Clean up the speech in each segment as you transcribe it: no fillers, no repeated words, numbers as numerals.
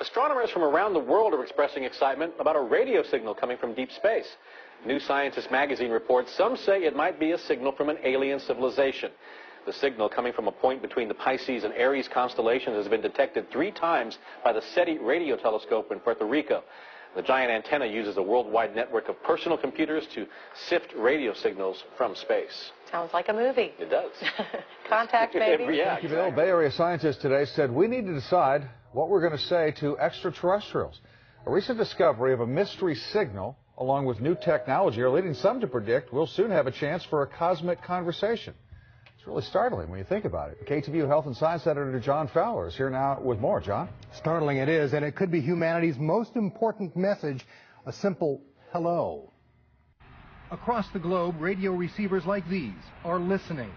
Astronomers from around the world are expressing excitement about a radio signal coming from deep space. New Scientist magazine reports some say it might be a signal from an alien civilization. The signal coming from a point between the Pisces and Aries constellations has been detected 3 times by the SETI radio telescope in Puerto Rico. The giant antenna uses a worldwide network of personal computers to sift radio signals from space. Sounds like a movie. It does. Contact, baby. Yeah, Thank you, Bill. Bay Area scientists today said we need to decide what we're going to say to extraterrestrials. A recent discovery of a mystery signal, along with new technology, are leading some to predict we'll soon have a chance for a cosmic conversation. It's really startling when you think about it. KTVU Health and Science Editor John Fowler is here now with more. John? Startling it is, and it could be humanity's most important message, a simple hello. Across the globe, radio receivers like these are listening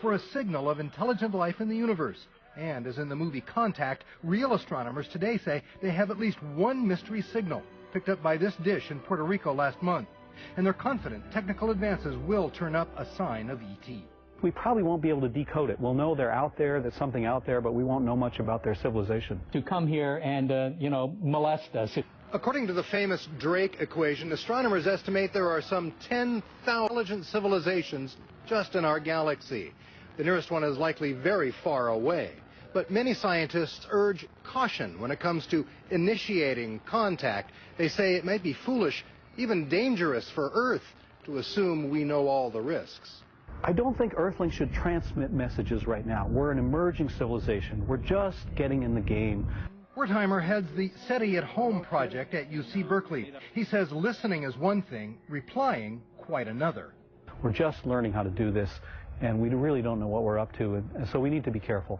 for a signal of intelligent life in the universe. And as in the movie Contact, real astronomers today say they have at least one mystery signal picked up by this dish in Puerto Rico last month. And they're confident technical advances will turn up a sign of ET. We probably won't be able to decode it. We'll know they're out there, there's something out there, but we won't know much about their civilization. To come here and, molest us. According to the famous Drake equation, astronomers estimate there are some 10,000 intelligent civilizations just in our galaxy. The nearest one is likely very far away. But many scientists urge caution when it comes to initiating contact. They say it might be foolish, even dangerous for Earth to assume we know all the risks. I don't think Earthlings should transmit messages right now. We're an emerging civilization. We're just getting in the game. Wertheimer heads the SETI at Home project at UC Berkeley. He says listening is one thing, replying quite another. We're just learning how to do this, and we really don't know what we're up to, and so we need to be careful.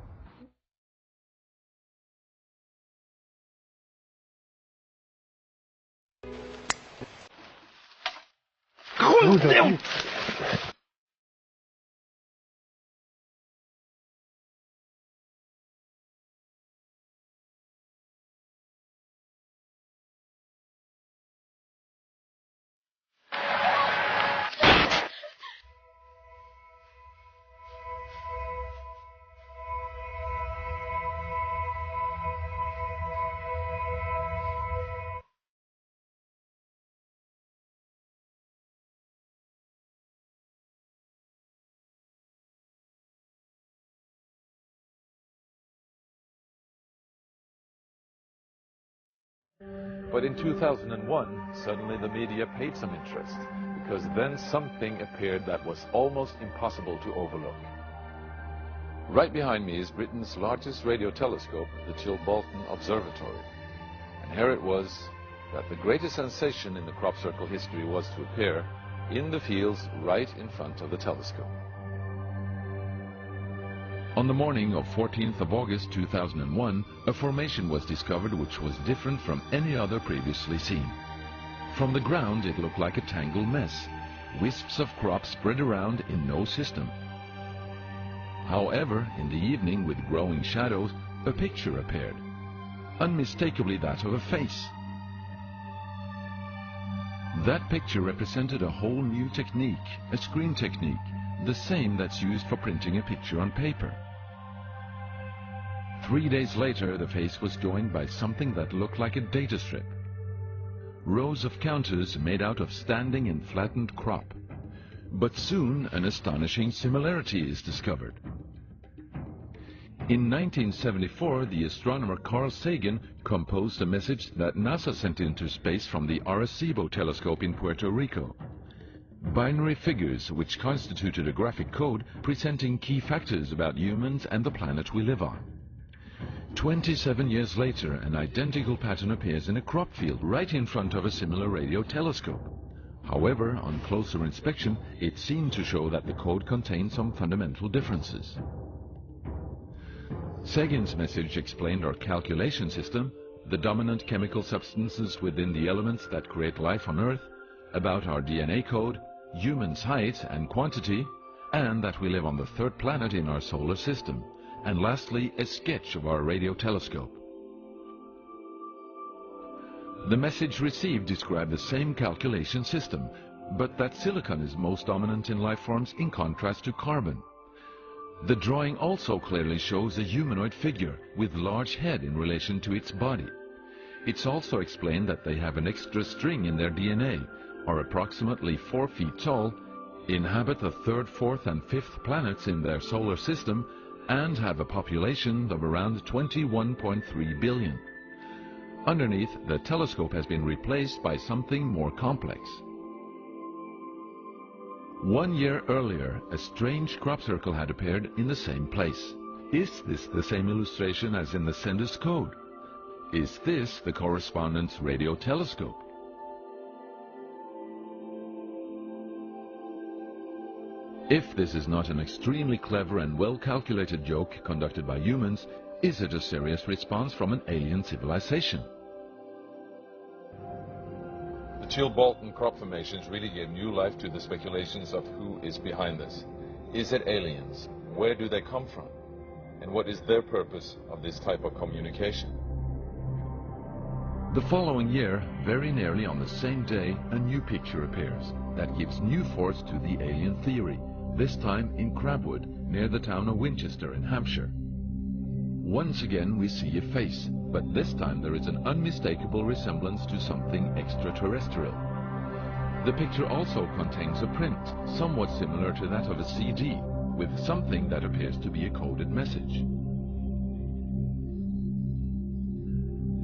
But in 2001, suddenly the media paid some interest, because then something appeared that was almost impossible to overlook. Right behind me is Britain's largest radio telescope, the Chilbolton Observatory. And here it was that the greatest sensation in the crop circle history was to appear in the fields right in front of the telescope. On the morning of 14th of August 2001, a formation was discovered which was different from any other previously seen. From the ground it looked like a tangled mess, wisps of crops spread around in no system. However, in the evening with growing shadows, a picture appeared, unmistakably that of a face. That picture represented a whole new technique, a screen technique, the same that's used for printing a picture on paper. 3 days later, the face was joined by something that looked like a data strip. Rows of counters made out of standing and flattened crop. But soon an astonishing similarity is discovered. In 1974, the astronomer Carl Sagan composed a message that NASA sent into space from the Arecibo telescope in Puerto Rico. Binary figures which constituted a graphic code presenting key factors about humans and the planet we live on. 27 years later, an identical pattern appears in a crop field right in front of a similar radio telescope. However, on closer inspection, it seemed to show that the code contained some fundamental differences. Sagan's message explained our calculation system, the dominant chemical substances within the elements that create life on Earth, about our DNA code, humans' height and quantity, and that we live on the third planet in our solar system, and lastly, a sketch of our radio telescope. The message received described the same calculation system, but that silicon is most dominant in life forms in contrast to carbon. The drawing also clearly shows a humanoid figure with large head in relation to its body. It's also explained that they have an extra string in their DNA, are approximately 4 feet tall, inhabit the 3rd, 4th and 5th planets in their solar system, and have a population of around 21.3 billion. Underneath, the telescope has been replaced by something more complex. 1 year earlier, a strange crop circle had appeared in the same place. Is this the same illustration as in the sender's code? Is this the correspondent's radio telescope? If this is not an extremely clever and well-calculated joke conducted by humans, is it a serious response from an alien civilization? The Chilbolton crop formations really gave new life to the speculations of who is behind this. Is it aliens? Where do they come from? And what is their purpose of this type of communication? The following year, very nearly on the same day, a new picture appears that gives new force to the alien theory, this time in Crabwood, near the town of Winchester in Hampshire. Once again we see a face, but this time there is an unmistakable resemblance to something extraterrestrial. The picture also contains a print, somewhat similar to that of a CD, with something that appears to be a coded message.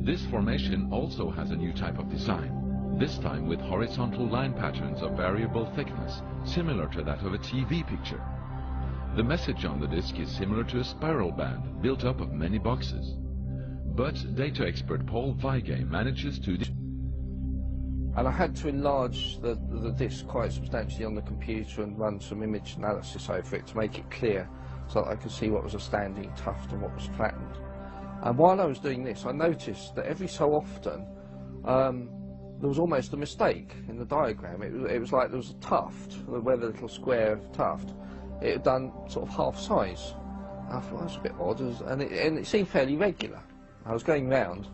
This formation also has a new type of design, this time with horizontal line patterns of variable thickness, similar to that of a TV picture. The message on the disc is similar to a spiral band built up of many boxes. But data expert Paul Weigay manages to... And I had to enlarge the disc quite substantially on the computer and run some image analysis over it to make it clear so that I could see what was a standing tuft and what was flattened. And while I was doing this, I noticed that every so often there was almost a mistake in the diagram. It was like there was a tuft, where the little square tuft, it had done sort of half size. I thought that's a bit odd, and it seemed fairly regular. I was going round,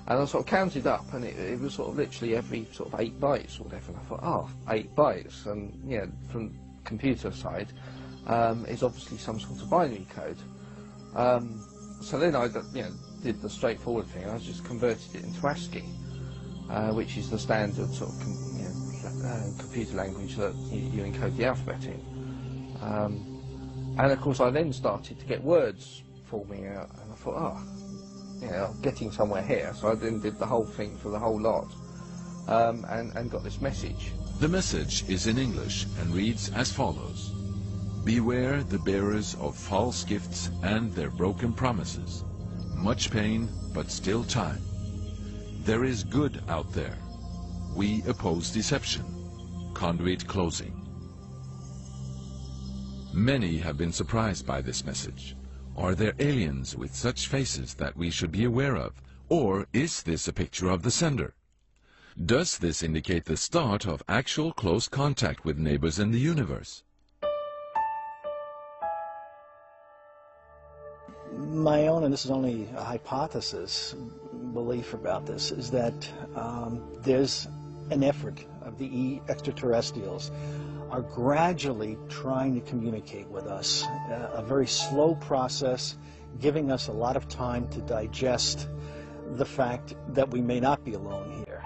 and I sort of counted up, and it was sort of literally every sort of 8 bytes or whatever. And I thought, oh, 8 bytes, and yeah, from computer side, is obviously some sort of binary code. So then I did the straightforward thing. I just converted it into ASCII, which is the standard sort of computer language that you encode the alphabet in. And of course I then started to get words forming out, and I thought, oh, I'm getting somewhere here. So I then did the whole thing for the whole lot, and got this message. The message is in English and reads as follows. Beware the bearers of false gifts and their broken promises. Much pain, but still time. There is good out there. We oppose deception. Conduit closing. Many have been surprised by this message. Are there aliens with such faces that we should be aware of? Or is this a picture of the sender? Does this indicate the start of actual close contact with neighbors in the universe? My own, and this is only a hypothesis, belief about this, is that there's an effort of the extraterrestrials are gradually trying to communicate with us. A very slow process, giving us a lot of time to digest the fact that we may not be alone here.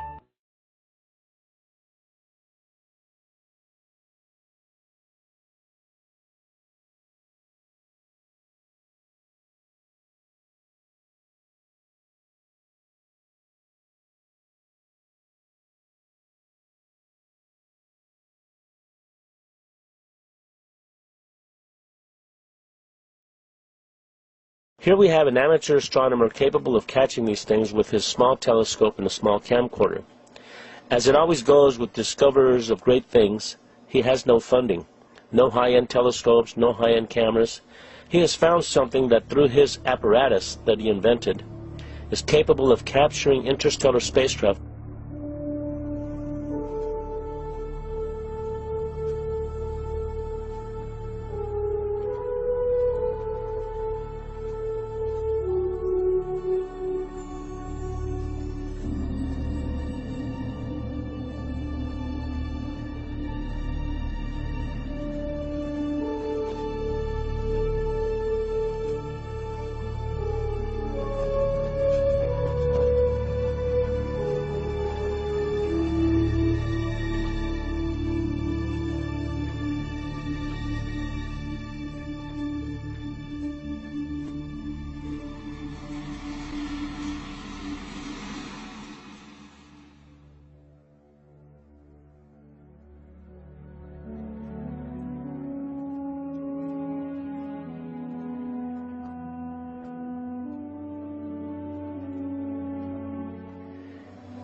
Here we have an amateur astronomer capable of catching these things with his small telescope and a small camcorder. As it always goes with discoverers of great things, he has no funding, no high-end telescopes, no high-end cameras. He has found something that through his apparatus that he invented is capable of capturing interstellar spacecraft.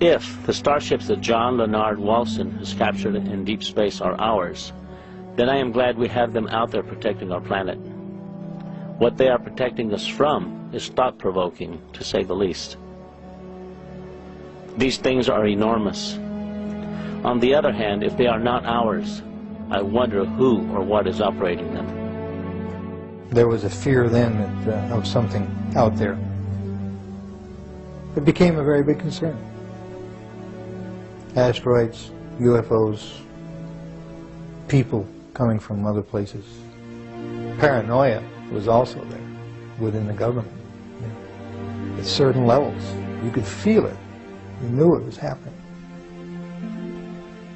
If the starships that John Leonard Walson has captured in deep space are ours, then I am glad we have them out there protecting our planet. What they are protecting us from is thought-provoking, to say the least. These things are enormous. On the other hand, if they are not ours, I wonder who or what is operating them. There was a fear then of something out there. It became a very big concern. Asteroids, UFOs, people coming from other places. Paranoia was also there within the government. At certain levels, you could feel it. You knew it was happening.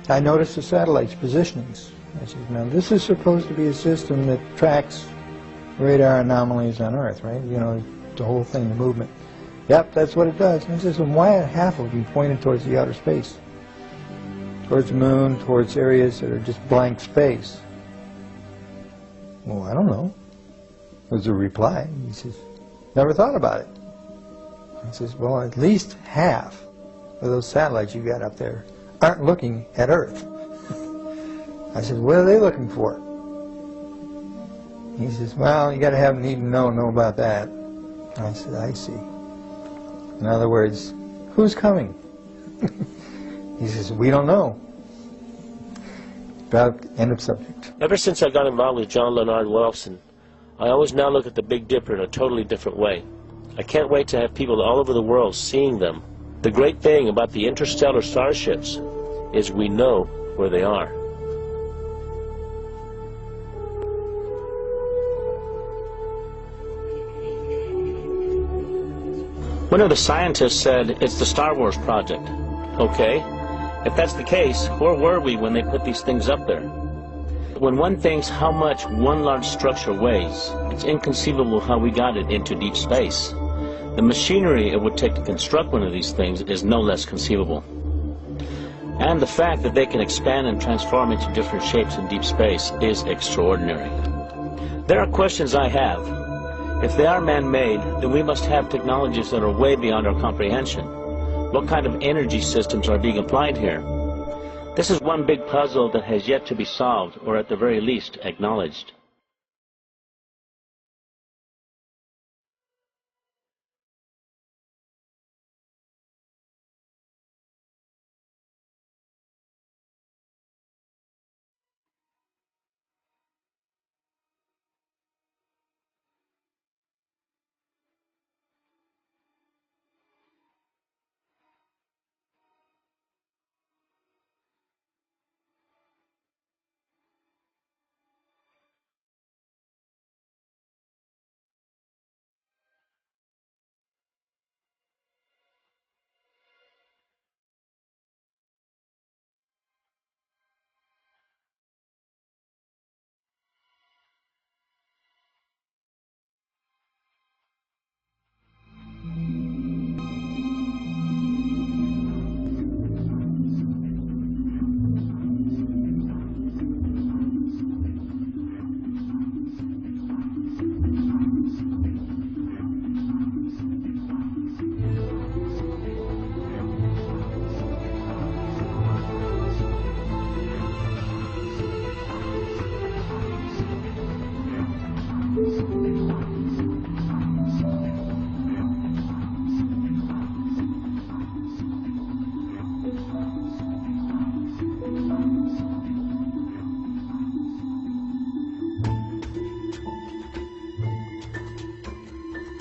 I noticed the satellites' positionings. I said, now this is supposed to be a system that tracks radar anomalies on Earth, right? You know, the whole thing, the movement. Yep, that's what it does. And I said, well, why are half of them pointed towards the outer space? Towards the moon, towards areas that are just blank space? Well, I don't know, was the reply. He says, never thought about it. I says, well, at least half of those satellites you got up there aren't looking at Earth. I said, what are they looking for? He says, well, you got to have need to know about that. I said, I see. In other words, who's coming? He says, we don't know. About end of subject. Ever since I got involved with John Leonard Walson, I always now look at the Big Dipper in a totally different way. I can't wait to have people all over the world seeing them. The great thing about the interstellar starships is we know where they are. One of the scientists said it's the Star Wars project. Okay, if that's the case, where were we when they put these things up there? When one thinks how much one large structure weighs, it's inconceivable how we got it into deep space. The machinery it would take to construct one of these things is no less conceivable. And the fact that they can expand and transform into different shapes in deep space is extraordinary. There are questions I have. If they are man-made, then we must have technologies that are way beyond our comprehension. What kind of energy systems are being applied here? This is one big puzzle that has yet to be solved, or at the very least, acknowledged.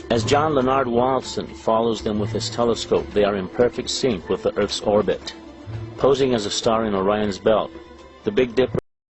As John Leonard Walson follows them with his telescope, they are in perfect sync with the Earth's orbit. Posing as a star in Orion's belt, the Big Dipper